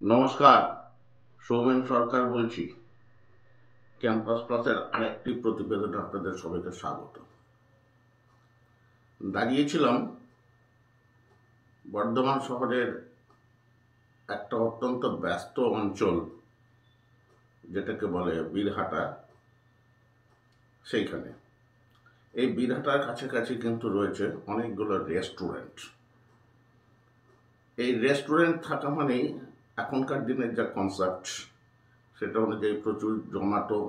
নমস্কার, সৌমেন সরকার বলছি। ক্যাম্পাস প্লাসের আরেকটি প্রতিবেদনে আপনাদের সবাইকে স্বাগত। দাঁড়িয়েছিলাম বর্ধমান শহরের একটা অত্যন্ত ব্যস্ত অঞ্চল, যেটাকে বলে বীরহাটা। সেইখানে এই বীরহাটার কাছাকাছি কিন্তু রয়েছে অনেকগুলো রেস্টুরেন্ট। এই রেস্টুরেন্ট থাকা মানেই এখনকার দিনের যা কনসেপ্ট, সেটা অনুযায়ী প্রচুর জোম্যাটো,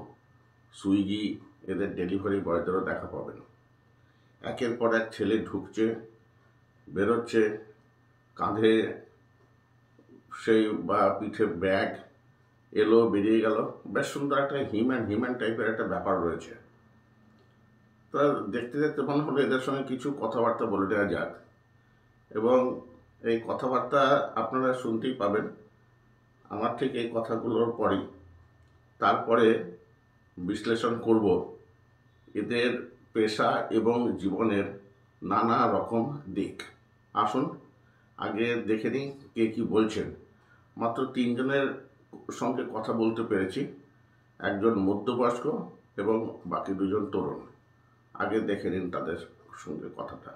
সুইগি এদের ডেলিভারি বয়দেরও দেখা পাবেন। একের পর এক ছেলে ঢুকছে, বেরোচ্ছে, কাঁধে সেই বা পিঠে ব্যাগ, এলো বেরিয়ে গেল। বেশ সুন্দর একটা হিম্যান টাইপের একটা ব্যাপার রয়েছে। তা দেখতে দেখতে মনে হলো এদের সঙ্গে কিছু কথাবার্তা বলে দেওয়া যাক, এবং এই কথাবার্তা আপনারা শুনতেই পাবেন আমার ঠিক এই কথাগুলোর পরেই। তারপরে বিশ্লেষণ করব এদের পেশা এবং জীবনের নানা রকম দিক। আসুন আগে দেখে নিই কে কি বলছেন। মাত্র তিনজনের সঙ্গে কথা বলতে পেরেছি, একজন মধ্যবয়স্ক এবং বাকি দুজন তরুণ। আগে দেখে নিন তাদের সঙ্গে কথাটা।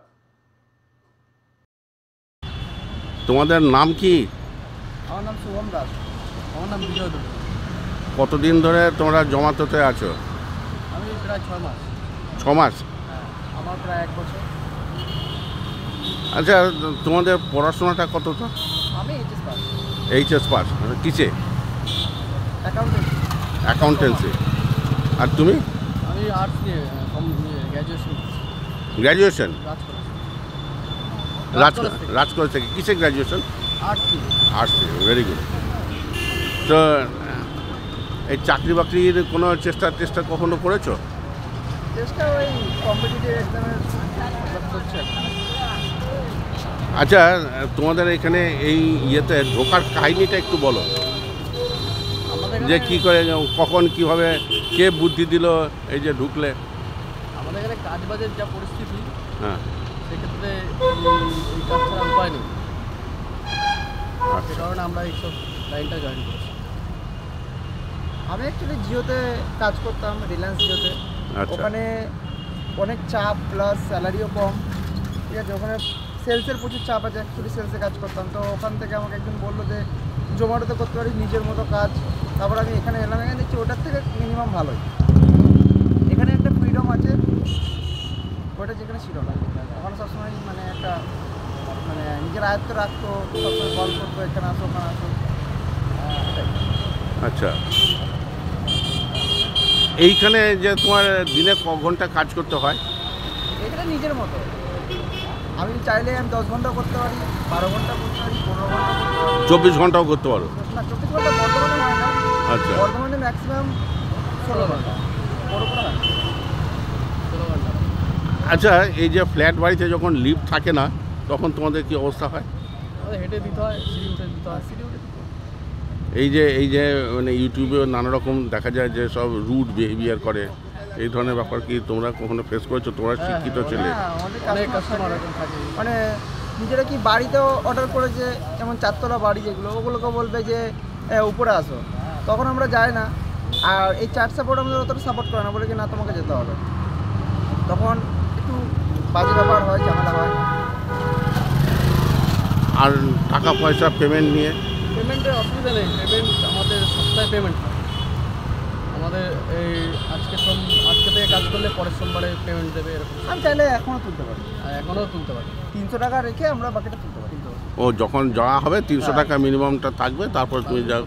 তোমাদের নাম কি? আমার নাম শুভম দাস। আমার নাম বিজয় দুবে। কতদিন ধরে তোমরা জমাতোতে আছো? আমি প্রায় 6 মাস। 6 মাস? হ্যাঁ, আমার প্রায় 1 বছর। আচ্ছা, তোমাদের পড়াশোনাটা কত? তো আমি এইচএস পাস। HS pass. কিসে? অ্যাকাউন্টেন্সি। অ্যাকাউন্টেন্সি। আর তুমি? আমি আর্টস নিয়ে গ্র্যাজুয়েশন করছি। গ্র্যাজুয়েশন? রাজ কলেজ থেকে। রাজ কলেজ থেকে। কিসে গ্র্যাজুয়েশন? আর্টস নিয়ে। আর্টস থেকে। Very good. তো এই চাকরি বাকরির কোনো চেষ্টা কখনো করেছো? চেষ্টা ওই কম্পিটিটিভ এক্সামের করছে। আচ্ছা, তোমাদের এখানে এই ইয়েতে ঢোকার কাহিনিটা একটু বলো, আমাদের যে এখানে কি করে, কখন, কিভাবে, কে বুদ্ধি দিল এই যে ঢুকলে? আমাদের এখানে কাজ বাজের যা পরিস্থিতি, হ্যাঁ, সেক্ষেত্রে এই কাজ ছাড়া উপায় নেই। সে আচ্ছা কারণে আমরা এইসব লাইনটা জয়েন করেছি। আমি অ্যাকচুয়ালি জিওতে কাজ করতাম, রিলায়েন্স জিওতে। আচ্ছা ওখানে অনেক চাপ প্লাস স্যালারিও কম, ঠিক আছে। ওখানে সেলসের প্রচুর চাপ আছে, অ্যাকচুয়ালি সেলসে কাজ করতাম। তো ওখান থেকে আমাকে একজন বললো যে জোম্যাটোতে করতে পারি নিজের মতো কাজ। তারপর আমি এখানে এলাম, এখানে দেখছি ওটার থেকে মিনিমাম ভালোই। এখানে একটা ফ্রিডম আছে, ওটা যেখানে ছিল না। ওখানে সবসময় মানে একটা মানে নিজের আয়ত্ত রাখতো, সবসময় কল করতো, এখানে আসো ওখানে আসো, এটাই। আচ্ছা। এইখানে যে তোমার দিনে ক ঘন্টা কাজ করতে হয়? এটা নিজের মতো। আমি চাইলে আমি 10 ঘন্টা করতে পারি, 12 ঘন্টা করতে পারি, 15 ঘন্টা করতে পারি। 24 ঘন্টাও করতে পারো? না, 24 ঘন্টা বর্ধমানে হয় না। আচ্ছা বর্ধমানে ম্যাক্সিমাম 16 ঘন্টা। বড় করে হয় 16 ঘন্টা। আচ্ছা, এই যে ফ্ল্যাট বাড়িতে যখন লিফট থাকে না, তখন তোমাদের কি অবস্থা হয়? আমাদের হেঁটে দিতে হয়, সিঁড়ি উঠে দিতে হয়। সিঁড়ি উঠে দিতে হয়। এই যে মানে ইউটিউবে নানা রকম দেখা যায় যে সব রুড বিহেভিয়ার করে, এই ধরনের ব্যাপার কি তোমরা কখনো ফেস করেছো? তোমরা শিক্ষিত ছেলে। হ্যাঁ, অনেক কাস্টমার এরকম থাকে। মানে নিজেরা কি বাড়িতেও অর্ডার করেছে, যেমন 4 তলা বাড়ি যেগুলো, ওগুলোকে বলবে যে উপরে আসো, তখন আমরা যাই না। আর এই চার্ট সাপোর্ট আমাদের অতটা সাপোর্ট করে না, বলে কি না তোমাকে যেতে হবে। তখন একটু বাজে ব্যাপার হয়, ঝামেলা হয়। আর টাকা পয়সা পেমেন্ট নিয়ে? পেমেন্টের অসুবিধা নেই, পেমেন্ট আমাদের সপ্তাহে পেমেন্ট হয়। আমাদের এই আজকে থেকে কাজ করলে পরের সোমবারে পেমেন্ট দেবে, এরকম। আমি চাইলে এখনও তুলতে পারি, আর এখনও তুলতে পারি। 300 টাকা রেখে আমরা বাকিটা তুলতে পারি। ও, যখন যাওয়া হবে 300 টাকা মিনিমামটা থাকবে, তারপর তুমি যাও।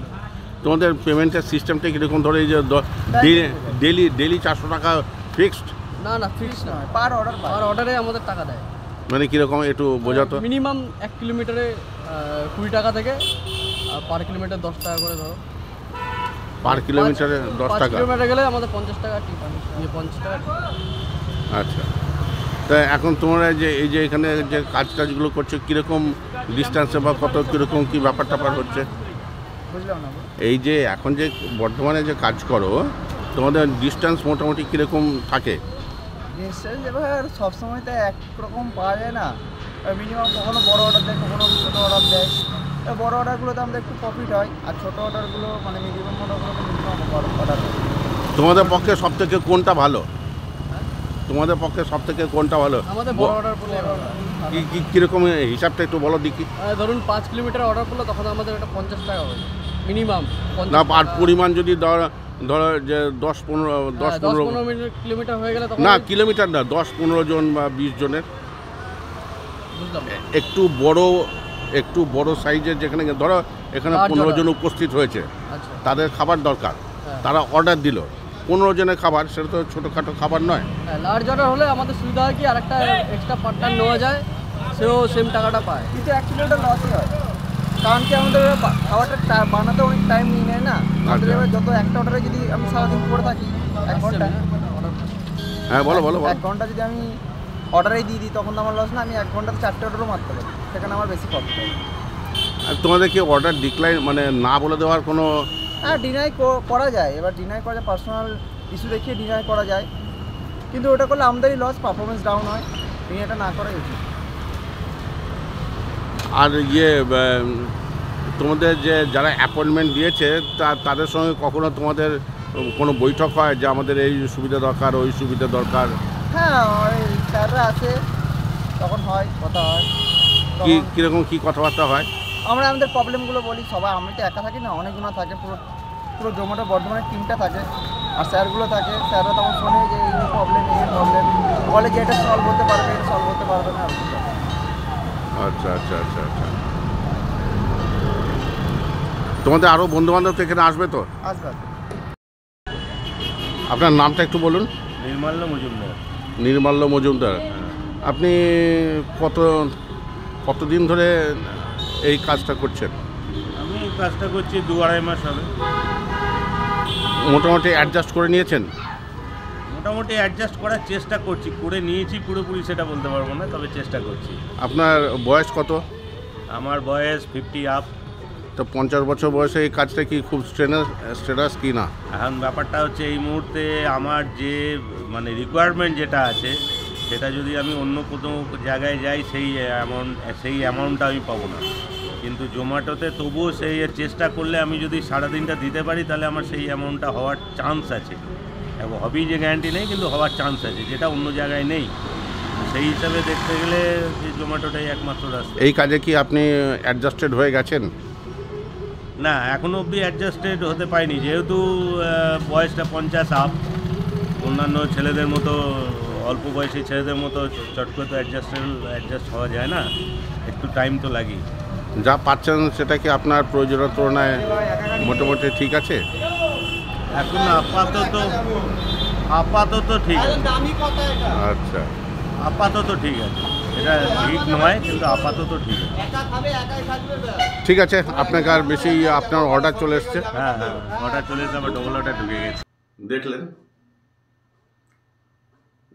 তোমাদের পেমেন্টের সিস্টেমটা কীরকম? ধরে এই যে ডেলি 400 টাকা ফিক্সড? না না, ফিক্স না, পার অর্ডারে আমাদের টাকা দেয়। মানে কীরকম একটু বোঝাতো? মিনিমাম 1 কিলোমিটারে 20 টাকা থেকে, আর পার কিলোমিটার 10 টাকা করে ধরো। পার কিলোমিটারে 10 5 টাকা? কিলোমিটার গেলে আমাদের 50 টাকা টিপ, 50 টাকা। আচ্ছা। তা এখন তোমরা যে এই যে এখানে যে কাজগুলো করছো, কীরকম ডিস্টেন্সে বা কীরকম কী ব্যাপার ট্যাপার হচ্ছে? বুঝলাম না। এই যে এখন যে বর্ধমানে যে কাজ করো, তোমাদের ডিস্টেন্স মোটামুটি কীরকম থাকে? ডিস্টেন্স এবার সবসময় তো একরকম পাওয়া যায় না। মিনিমাম কখনো বড় অর্ডার দেয়, কখনো ছোটো অর্ডার দেয়। বড় অর্ডারগুলোতে আমাদের একটু প্রফিট হয়, আর ছোটো অর্ডারগুলো মানে মিনিমাম অর্ডারগুলোতে মিনিমাম অর্ডার হয়। তোমাদের পক্ষে সব থেকে কোনটা ভালো? তোমাদের পক্ষে সব থেকে কোনটা ভালো? আমাদের বড় অর্ডার পড়লে কীরকম হিসাবটা একটু বলো দেখি। ধরুন 5 কিলোমিটার অর্ডার পড়লো তখন আমাদের একটা 50 টাকা হবে মিনিমাম। না, আর পরিমাণ যদি ধরো যে 10-15 কিলোমিটার হয়ে গেলে তখন না, কিলোমিটার না, 10-15 জন বা 20 জনের বুঝলাম। একটু বড় সাইজের, যেখানে ধরো এখানে 15 জন উপস্থিত হয়েছে, আচ্ছা তাদের খাবার দরকার, হ্যাঁ। তারা অর্ডার দিল 15 জনের খাবার, সেটা তো ছোটোখাটো খাবার নয়। হ্যাঁ, লার্জ অর্ডার হলে আমাদের সুবিধা হয় কি আরেকটা এক্সট্রা পার্টনার নেওয়া যায়, সেও সেম টাকাটা পায়। কিন্তু অ্যাকচুয়ালি ওটা লসই হয়, কারণ কি আমাদের খাবারটা বানাতে অনেক টাইম নিয়ে নেয় না। আমাদের এবার যত একটা অর্ডারে যদি আমি সারাদিন করে থাকি 1 ঘন্টা, হ্যাঁ বলো 1 ঘন্টা যদি আমি অর্ডারেই দিয়ে দিই তখন তো আমার লস না। আমি 1 ঘন্টাতে 4টে অর্ডারও মারতে পারি, সেখানে আমার বেশি প্রফিট হয়। আর তোমাদের কি অর্ডার ডিক্লাইন মানে না বলে দেওয়ার কোনো? হ্যাঁ, ডিনাই করা যায়, এবার ডিনাই করা যায়, পার্সোনাল ইস্যু দেখিয়ে ডিনাই করা যায়, কিন্তু ওটা করলে আমাদেরই লস, পারফরমেন্স ডাউন হয়। ডিনাইটা না করাই উচিত। আর তোমাদের যে যারা অ্যাপয়েন্টমেন্ট দিয়েছে তাদের সঙ্গে কখনো তোমাদের কোনো বৈঠক হয় যে আমাদের এই সুবিধা দরকার, ওই সুবিধা দরকার? হ্যাঁ, ওই স্যাররা আছে, তখন হয়, কথা হয়। কীরকম কী কথাবার্তা হয়? আমরা আমাদের প্রবলেমগুলো বলি, সবাই, আমি তো একা থাকি না, অনেকগুলো থাকে, পুরো জোম্যাটো বর্ধমানের টিমটা থাকে, আর স্যারগুলো থাকে। স্যাররা তখন শোনে যে এই প্রবলেম, বলে যে এটা সলভ হতে পারবে, এটা সলভ হতে পারবে না। আচ্ছা আচ্ছা আচ্ছা আচ্ছা। তোমাদের আরও বন্ধুবান্ধব তো এখানে আসবে তো? আসবে। আপনার নামটা একটু বলুন। নির্মাল্য মজুমদার। নির্মাল্য মজুমদার। আপনি কতদিন ধরে এই কাজটা করছেন? আমি এই কাজটা করছি 2-2.5 মাস হবে। মোটামুটি অ্যাডজাস্ট করে নিয়েছেন? মোটামুটি অ্যাডজাস্ট করার চেষ্টা করছি, করে নিয়েছি পুরোপুরি সেটা বলতে পারবো না, তবে চেষ্টা করছি। আপনার বয়স কত? আমার বয়স 50 আপ। তো 50 বছর বয়সে এই কাজটা কি খুব স্ট্রেটাস কি না? এখন ব্যাপারটা হচ্ছে এই মুহূর্তে আমার যে মানে রিকোয়ারমেন্ট যেটা আছে, সেটা যদি আমি অন্য কোনো জায়গায় যাই সেই অ্যামাউন্টটা আমি পাবো না। কিন্তু জোম্যাটোতে তবুও সেই চেষ্টা করলে আমি যদি সারাদিনটা দিতে পারি তাহলে আমার সেই অ্যামাউন্টটা হওয়ার চান্স আছে। এবং হবি যে গ্যারান্টি নেই, কিন্তু হওয়ার চান্স আছে, যেটা অন্য জায়গায় নেই। সেই হিসাবে দেখতে গেলে যে জোম্যাটোটাই একমাত্র রাস্তা। এই কাজে কি আপনি অ্যাডজাস্টেড হয়ে গেছেন? না, এখনও অবধি অ্যাডজাস্টেড হতে পারিনি, যেহেতু বয়সটা 50 আপ। অন্যান্য ছেলেদের মতো, অল্প বয়সী ছেলেদের মতো চট করে তো অ্যাডজাস্ট হওয়া যায় না, একটু টাইম তো লাগে। যা পাচ্ছেন সেটা কি আপনার প্রয়োজনের তুলনায় মোটামুটি ঠিক আছে? এখন আপাতত ঠিক আছে। আচ্ছা, আপাতত ঠিক আছে, এটা ঠিক নয়, কিন্তু আপাতত ঠিক আছে। ঠিক আছে। আপনাকে আর বেশি, আপনার অর্ডার চলে এসছে। হ্যাঁ, অর্ডার চলে এসে আবার ডবল অর্ডার ঢুকে গেছে। দেখলেন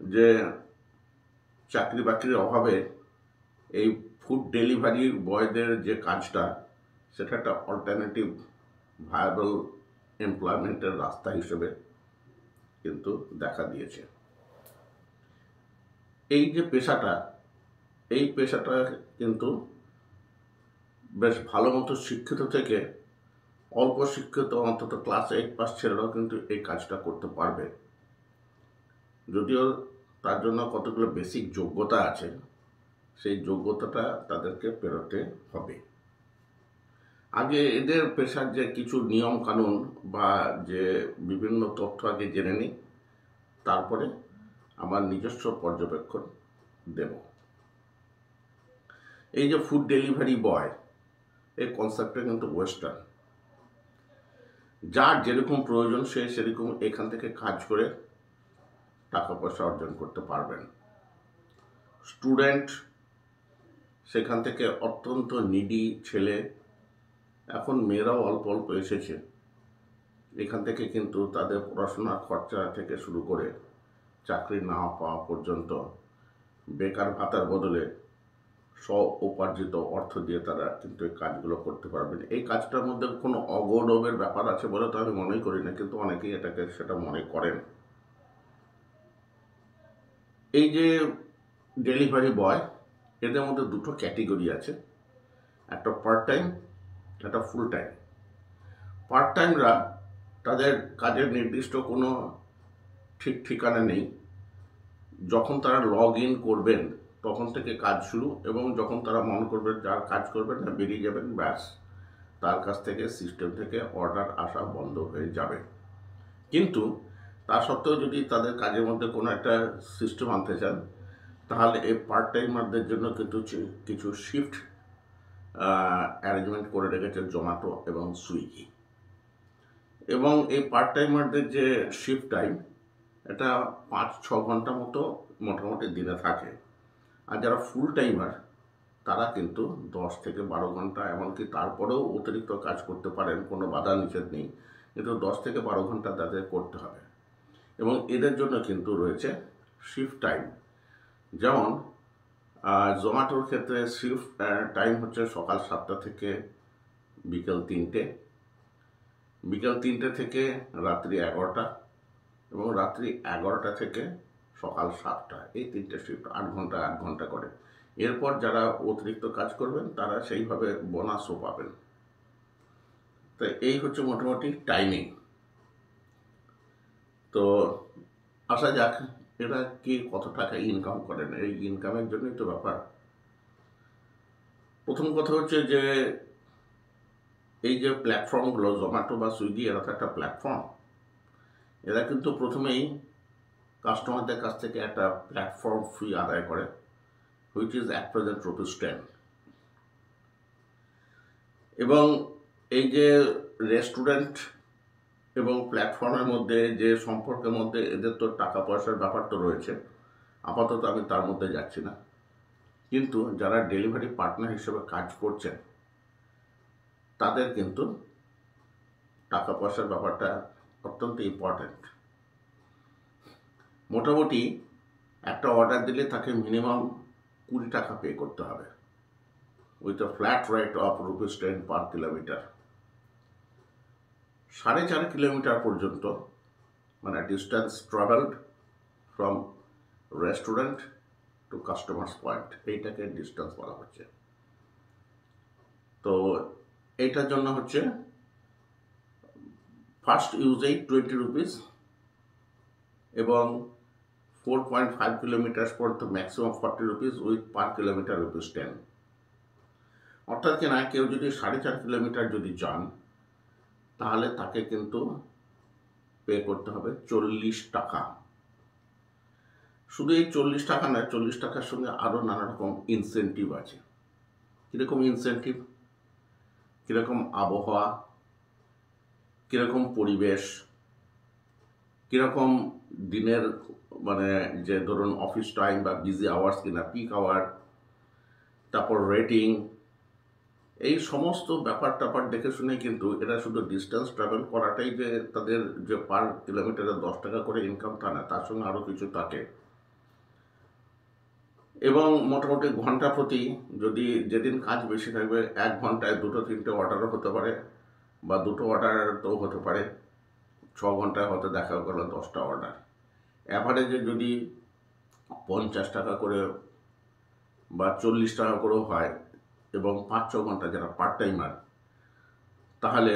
যে চাকরি বাকরির অভাবে এই ফুড ডেলিভারি বয়দের যে কাজটা, সেটা একটা অল্টারনেটিভ ভায়াবল এমপ্লয়মেন্টের রাস্তা হিসেবে কিন্তু দেখা দিয়েছে। এই যে পেশাটা, এই পেশাটা কিন্তু বেশ ভালো মতো শিক্ষিত থেকে অল্প শিক্ষিত, অন্তত ক্লাস 8 পাস ছেলেরাও কিন্তু এই কাজটা করতে পারবে, যদিও তার জন্য কতগুলো বেসিক যোগ্যতা আছে, সেই যোগ্যতাটা তাদেরকে পেরোতে হবে। আগে এদের পেশার যে কিছু নিয়ম কানুন বা যে বিভিন্ন তথ্য আগে জেনে নিই, তারপরে আমার নিজস্ব পর্যবেক্ষণ দেব। এই যে ফুড ডেলিভারি বয়, এই কনসেপ্টটা কিন্তু ওয়েস্টার্ন। যার যেরকম প্রয়োজন সে সেরকম এখান থেকে কাজ করে টাকা পয়সা অর্জন করতে পারবেন। স্টুডেন্ট, সেখান থেকে অত্যন্ত নিডি ছেলে, এখন মেয়েরাও অল্প অল্প এসেছে, এখান থেকে কিন্তু তাদের পড়াশোনার খরচা থেকে শুরু করে চাকরি না পাওয়া পর্যন্ত বেকার ভাতার বদলে স্ব উপার্জিত অর্থ দিয়ে তারা কিন্তু এই কাজগুলো করতে পারবেন। এই কাজটার মধ্যে কোনো অগৌরবের ব্যাপার আছে বলে তো আমি মনেই করি না, কিন্তু অনেকেই এটাকে সেটা মনে করেন। এই যে ডেলিভারি বয়, এদের মধ্যে দুটো ক্যাটেগরি আছে, একটা পার্ট টাইম, এটা ফুল টাইম। পার্ট টাইমরা তাদের কাজের নির্দিষ্ট কোনো ঠিক ঠিকানা নেই। যখন তারা লগ ইন করবেন তখন থেকে কাজ শুরু, এবং যখন তারা মনে করবেন যার কাজ করবেন না বেরিয়ে যাবেন, ব্যাস তার কাছ থেকে সিস্টেম থেকে অর্ডার আসা বন্ধ হয়ে যাবে। কিন্তু তা সত্ত্বেও যদি তাদের কাজের মধ্যে কোনো একটা সিস্টেম আনতে চান, তাহলে এই পার্ট টাইমারদের জন্য কিন্তু কিছু শিফট অ্যারেঞ্জমেন্ট করে রেখেছে জোম্যাটো এবং সুইগি। এবং এই পার্ট টাইমারদের যে শিফট টাইম, এটা 5-6 ঘন্টা মতো মোটামুটি দিনে থাকে। আর যারা ফুল টাইমার তারা কিন্তু 10 থেকে 12 ঘন্টা, এমনকি তারপরেও অতিরিক্ত কাজ করতে পারেন, কোনো বাধা নিষেধ নেই, কিন্তু 10 থেকে 12 ঘন্টা তাদের করতে হবে। এবং এদের জন্য কিন্তু রয়েছে শিফট টাইম। যেমন জোম্যাটোর ক্ষেত্রে শিফট টাইম হচ্ছে সকাল 7টা থেকে বিকেল 3টে, বিকেল 3টে থেকে রাত্রি 11টা, এবং রাত্রি 11টা থেকে সকাল 7টা। এই 3টে শিফট 8 ঘন্টা 8 ঘন্টা করে। এরপর যারা অতিরিক্ত কাজ করবেন তারা সেইভাবে বোনাসও পাবেন। তো এই হচ্ছে মোটামুটি টাইমিং। তো আসা যাক এরা কি কত টাকা ইনকাম করেন, এই ইনকামের জন্যই তো ব্যাপার। প্রথম কথা হচ্ছে যে এই যে প্ল্যাটফর্মগুলো জোম্যাটো বা সুইগি, এরা তো একটা প্ল্যাটফর্ম। এরা কিন্তু প্রথমেই কাস্টমারদের কাছ থেকে একটা প্ল্যাটফর্ম ফি আদায় করে, হুইচ ইজ অ্যাট প্রেজেন্ট ₹10। এবং এই যে রেস্টুরেন্ট এবং প্ল্যাটফর্মের মধ্যে যে সম্পর্কের মধ্যে এদের তো টাকা পয়সার ব্যাপার তো রয়েছে, আপাতত আমি তার মধ্যে যাচ্ছি না। কিন্তু যারা ডেলিভারি পার্টনার হিসেবে কাজ করছেন তাদের কিন্তু টাকা পয়সার ব্যাপারটা অত্যন্ত ইম্পর্ট্যান্ট। মোটামুটি একটা অর্ডার দিলে তাকে মিনিমাম 20 টাকা পে করতে হবে, with a flat rate of ₹10 per kilometre. 4.5 kilometre পর্যন্ত, মানে distance travelled from restaurant two customers point, এইটাকে ডিস্টেন্স বলা হচ্ছে। তো এইটার জন্য হচ্ছে ফার্স্ট ইউজেই ₹20 এবং 4.5 কিলোমিটার পর্যন্ত ম্যাক্সিমাম ₹40 উইথ পার কিলোমিটার ₹10। অর্থাৎ কিনা কেউ যদি 4.5 কিলোমিটার যদি যান তাহলে তাকে কিন্তু পে করতে হবে 40 টাকা। শুধু এই 40 টাকা নয়, 40 টাকার সঙ্গে আরও নানা রকম ইনসেন্টিভ আছে। কীরকম ইনসেন্টিভ? কীরকম আবহাওয়া, কীরকম পরিবেশ, কীরকম দিনের মানে যে ধরুন অফিস টাইম বা বিজি আওয়ার্স কিনা, পিক আওয়ার, তারপর রেটিং, এই সমস্ত ব্যাপার ট্যাপার দেখে শুনে কিন্তু এরা শুধু ডিস্টেন্স ট্রাভেল করাটাই যে তাদের যে পার কিলোমিটারে 10 টাকা করে ইনকাম তা না, তার সঙ্গে আরও কিছু থাকে। এবং মোটামুটি ঘন্টা প্রতি যদি যেদিন কাজ বেশি থাকবে 1 ঘন্টায় 2-3টে অর্ডারও হতে পারে, বা 2টো অর্ডার তো হতে পারে, 6 ঘন্টায় হয়তো দেখা গেল 10টা অর্ডার। অ্যাভারেজে যদি 50 টাকা করে বা 40 টাকা করেও হয় এবং 5-6 ঘন্টা যারা পার্ট টাইমার, তাহলে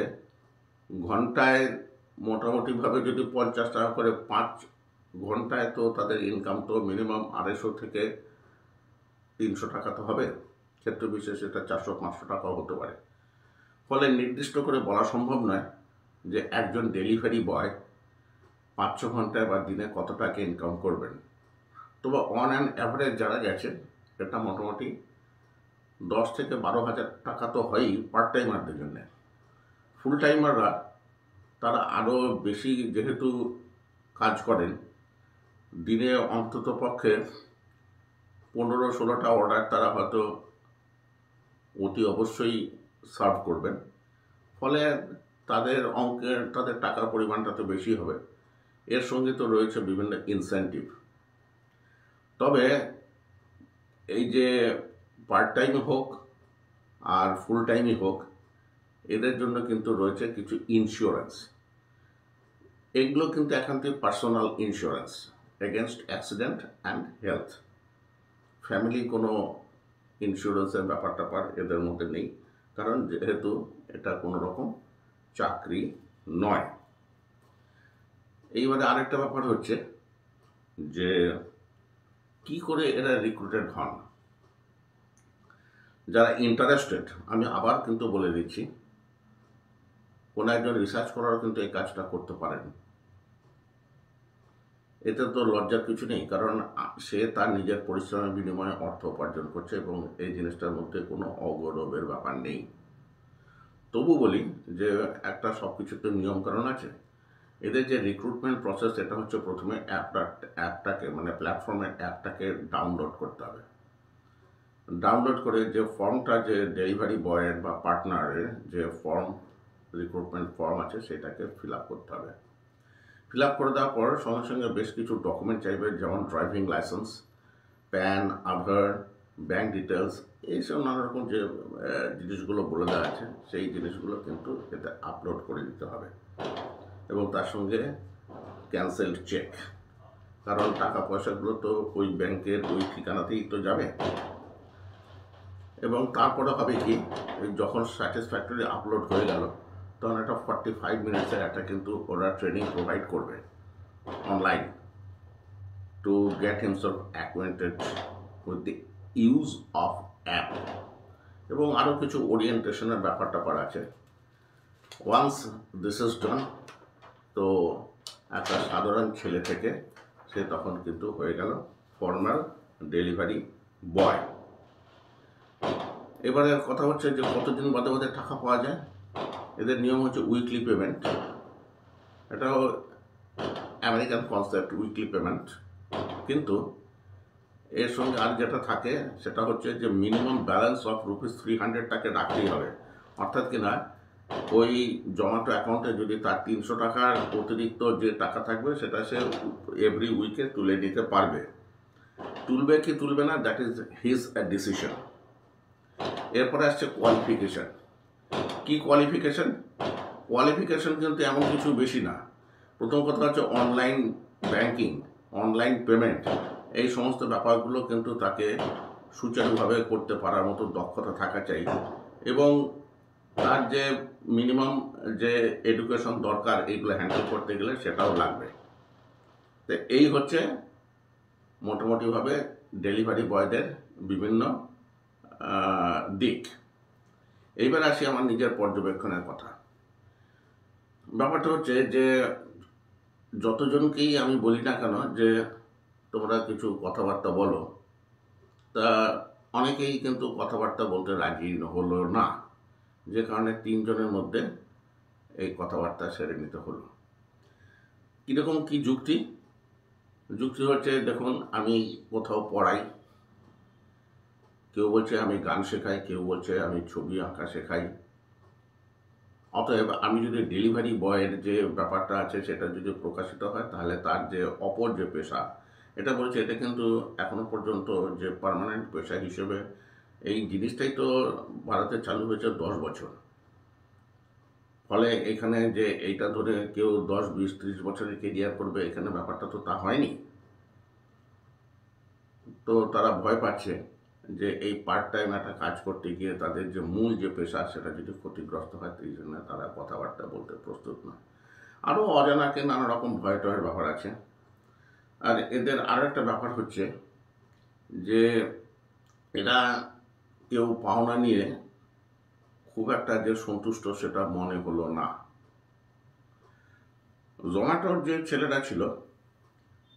ঘন্টায় মোটামুটিভাবে যদি 50 টাকা করে 5 ঘন্টায়, তো তাদের ইনকাম তো মিনিমাম 250 থেকে 300 টাকা তো হবে। ক্ষেত্র বিশেষে এটা 400-500 টাকাও হতে পারে। ফলে নির্দিষ্ট করে বলা সম্ভব নয় যে একজন ডেলিভারি বয় 5-6 ঘন্টায় বা দিনে কত টাকা ইনকাম করবেন। তবে অন অ্যান অ্যাভারেজ যারা গেছে এটা মোটামুটি 10 থেকে 12,000 টাকা তো হয়ই পার্ট টাইমারদের জন্য। ফুল টাইমাররা তারা আরও বেশি যেহেতু কাজ করেন, দিনে অন্তত পক্ষে 15-16টা অর্ডার তারা হয়তো অতি অবশ্যই সার্ভ করবেন। ফলে তাদের অঙ্কের তাদের টাকার পরিমাণটা তো বেশি হবে। এর সঙ্গে তো রয়েছে বিভিন্ন ইনসেন্টিভ। তবে এই যে পার্ট টাইম হোক আর ফুল টাইমই হোক, এদের জন্য কিন্তু রয়েছে কিছু ইন্স্যুরেন্স। এগুলো কিন্তু এখান থেকে personal insurance against accident and health. Family কোনো ইন্স্যুরেন্সের ব্যাপার ট্যাপার এদের মধ্যে নেই। কারণ যেহেতু এটা কোনো রকম চাকরি নয়। এইবারে আরেকটা ব্যাপার হচ্ছে যে কি করে এরা রিক্রুটেড হন। যারা ইন্টারেস্টেড, আমি আবার কিন্তু বলে দিচ্ছি, কোনো একজন রিসার্চ করারও কিন্তু এই কাজটা করতে পারেন। এতে তো লজ্জার কিছু নেই, কারণ সে তার নিজের পরিশ্রমের বিনিময়ে অর্থ উপার্জন করছে এবং এই জিনিসটার মধ্যে কোনো অগৌরবের ব্যাপার নেই। তবু বলি যে একটা সব কিছুতে নিয়মকানুন আছে। এদের যে রিক্রুটমেন্ট প্রসেস, এটা হচ্ছে প্রথমে অ্যাপটাকে মানে প্ল্যাটফর্মের অ্যাপটাকে ডাউনলোড করতে হবে। ডাউনলোড করে যে ফর্মটা, যে ডেলিভারি বয়ের বা পার্টনারের যে ফর্ম, রিক্রুটমেন্ট ফর্ম আছে, সেটাকে ফিল আপ করতে হবে। ফিল আপ করে দেওয়ার পর সঙ্গে সঙ্গে বেশ কিছু ডকুমেন্ট চাইবে, যেমন ড্রাইভিং লাইসেন্স, প্যান, আধার, ব্যাঙ্ক ডিটেলস, এইসব নানা রকম যে জিনিসগুলো বলে দেওয়া আছে, সেই জিনিসগুলো কিন্তু এতে আপলোড করে দিতে হবে। এবং তার সঙ্গে ক্যান্সেলড চেক, কারণ টাকা পয়সাগুলো তো ওই ব্যাংকের ওই ঠিকানাতেই তো যাবে। এবং তারপরে হবে কি, যখন স্যাটিসফ্যাক্টরি আপলোড হয়ে গেল, তখন একটা 45 মিনিটসের একটা কিন্তু ওরা ট্রেনিং প্রোভাইড করবে online, to get himself acquainted with the use of app. এবং আরও কিছু ওরিয়েন্টেশনের ব্যাপার আছে। ওয়ান্স দিস ইজ ডান, তো একটা সাধারণ ছেলে থেকে সে তখন কিন্তু হয়ে গেল ফর্মাল ডেলিভারি বয়। এবারে কথা হচ্ছে যে কতদিন বাদে বাদে টাকা পাওয়া যায়। এদের নিয়ম হচ্ছে উইকলি পেমেন্ট। এটাও আমেরিকান কনসেপ্ট, উইকলি পেমেন্ট। কিন্তু এর সঙ্গে আর যেটা থাকে সেটা হচ্ছে যে মিনিমাম ব্যালেন্স অফ ₹300 রাখতেই হবে। অর্থাৎ কিনা ওই জোম্যাটো অ্যাকাউন্টে যদি তার 300 টাকার অতিরিক্ত যে টাকা থাকবে, সেটা সে এভরি উইকে তুলে নিতে পারবে। তুলবে কি তুলবে না, দ্যাট ইজ হিজ ডিসিশন। এরপরে আসছে কোয়ালিফিকেশন। কি কোয়ালিফিকেশন? কোয়ালিফিকেশন কিন্তু এমন কিছু বেশি না। প্রথম কথা হচ্ছে অনলাইন ব্যাংকিং, অনলাইন পেমেন্ট, এই সমস্ত ব্যাপারগুলো কিন্তু তাকে সুচারুভাবে করতে পারার মতো দক্ষতা থাকা চাই। এবং তার যে মিনিমাম যে এডুকেশন দরকার, এইগুলো হ্যান্ডেল করতে গেলে সেটাও লাগবে। তো এই হচ্ছে মোটামুটিভাবে ডেলিভারি বয়দের বিভিন্ন দিক। এইবার আসি আমার নিজের পর্যবেক্ষণের কথা। ব্যাপারটা হচ্ছে যে যতজনকেই আমি বলি না কেন যে তোমরা কিছু কথাবার্তা বলো, তা অনেকেই কিন্তু কথাবার্তা বলতে রাজি হলো না, যে কারণে 3 জনের মধ্যে এই কথাবার্তা সেরে নিতে হলো। কীরকম কি যুক্তি? যুক্তি হচ্ছে, দেখুন আমি কোথাও পড়াই, কেউ বলছে আমি গান শেখাই, কেউ বলছে আমি ছবি আঁকা শেখাই। অতএব আমি যদি ডেলিভারি বয়ের যে ব্যাপারটা আছে সেটা যদি প্রকাশিত হয়, তাহলে তার যে অপর যে পেশা, এটা বলছে এটা কিন্তু এখনো পর্যন্ত যে পার্মানেন্ট পেশা হিসেবে এই জিনিসটাই তো ভারতে চালু হয়েছে 10 বছর। ফলে এখানে যে এইটা ধরে কেউ 10, 20, 30 বছরের কেরিয়ার করবে, এখানে ব্যাপারটা তো তা হয়নি। তো তারা ভয় পাচ্ছে যে এই পার্ট টাইম একটা কাজ করতে গিয়ে তাদের যে মূল যে পেশা, সেটা যদি ক্ষতিগ্রস্ত হয়, সেই জন্য তারা কথাবার্তা বলতে প্রস্তুত নয়। আরও অজানাকে নানা রকম ভয় টয়ের ব্যাপার আছে। আর এদের আরও একটা ব্যাপার হচ্ছে যে এরা কেউ পাওনা নিয়ে খুব একটা যে সন্তুষ্ট সেটা মনে হলো না। জোম্যাটোর যে ছেলেরা ছিল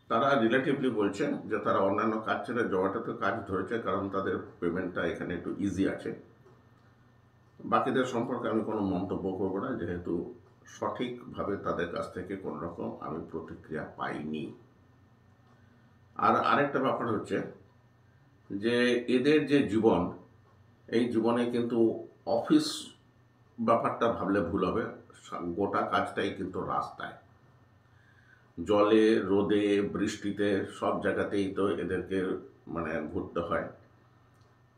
তারা রিলেটিভলি বলছে যে তারা অন্যান্য কাজ ছেড়ে জোম্যাটোতে কাজ ধরেছে, কারণ তাদের পেমেন্টটা এখানে একটু ইজি আছে। বাকিদের সম্পর্কে আমি কোনো মন্তব্য করব না, যেহেতু সঠিকভাবে তাদের কাছ থেকে কোনো রকম আমি প্রতিক্রিয়া পাইনি। আর আরেকটা ব্যাপার হচ্ছে যে এদের যে জীবন, এই জীবনে কিন্তু অফিস ব্যাপারটা ভাবলে ভুল হবে। গোটা কাজটাই কিন্তু রাস্তায়, জলে, রোদে, বৃষ্টিতে, সব জায়গাতেই তো এদেরকে মানে ঘুরতে হয়।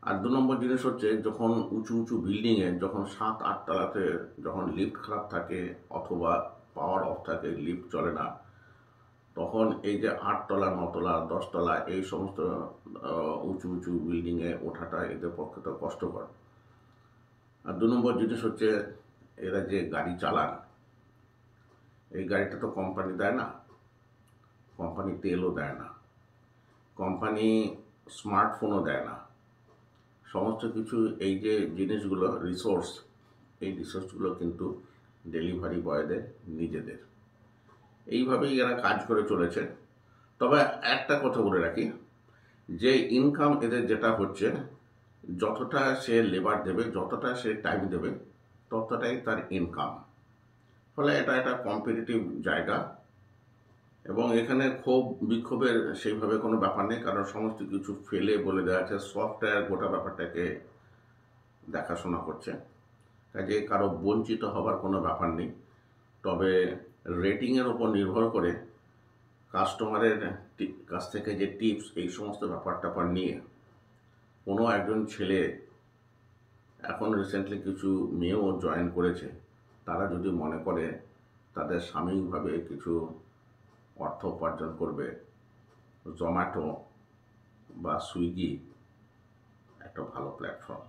আর 2 নম্বর জিনিস হচ্ছে, যখন উঁচু উঁচু বিল্ডিংয়ে যখন 7-8 তলাতে যখন লিফট খারাপ থাকে অথবা পাওয়ার অফ থাকে, লিফট চলে না, তখন এই যে 8 তলা, 9 তলা, 10 তলা এই সমস্ত উঁচু উঁচু বিল্ডিংয়ে ওঠাটা এদের পক্ষে তো কষ্টকর। আর 2 নম্বর জিনিস হচ্ছে এরা যে গাড়ি চালান, এই গাড়িটা তো কোম্পানি দেয় না, কোম্পানি তেলও দেয় না, কোম্পানি স্মার্টফোনও দেয় না। সমস্ত কিছু এই যে জিনিসগুলো এই রিসোর্সগুলো কিন্তু ডেলিভারি বয়দের নিজেদের। এইভাবেই এরা কাজ করে চলেছে। তবে একটা কথা বলে রাখি, যে ইনকাম এদের যেটা হচ্ছে, যতটা সে লেবার দেবে, যতটা সে টাইম দেবে, ততটাই তার ইনকাম। ফলে এটা একটা কম্পিটিটিভ জায়গা, এবং এখানে ক্ষোভ বিক্ষোভের সেইভাবে কোনো ব্যাপার নেই, কারণ সমস্ত কিছু ফেলে বলে দেওয়া আছে, সফটওয়্যার গোটা ব্যাপারটাকে দেখাশোনা করছে, কাজে কারো বঞ্চিত হবার কোনো ব্যাপার নেই। তবে রেটিংয়ের ওপর নির্ভর করে কাস্টমারের কাছ থেকে যে টিপস, এই সমস্ত ব্যাপার নিয়ে কোনো একজন ছেলে, এখন রিসেন্টলি কিছু মেয়েও জয়েন করেছে, তারা যদি মনে করে তাদের সাময়িকভাবে কিছু অর্থ উপার্জন করবে, জোম্যাটো বা সুইগি একটা ভালো প্ল্যাটফর্ম।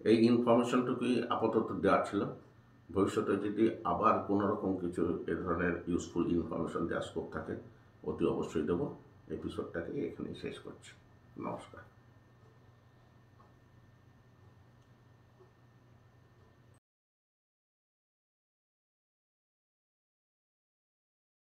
এই ইনফরমেশনটুকুই আপাতত দেওয়া ছিল। ভবিষ্যতে যদি আবার কোনো রকম কিছু এ ধরনের ইউজফুল ইনফরমেশন দেওয়ার স্কোপ থাকে, অতি অবশ্যই দেবো। এপিসোডটাকে এখানেই শেষ করছি। নমস্কার।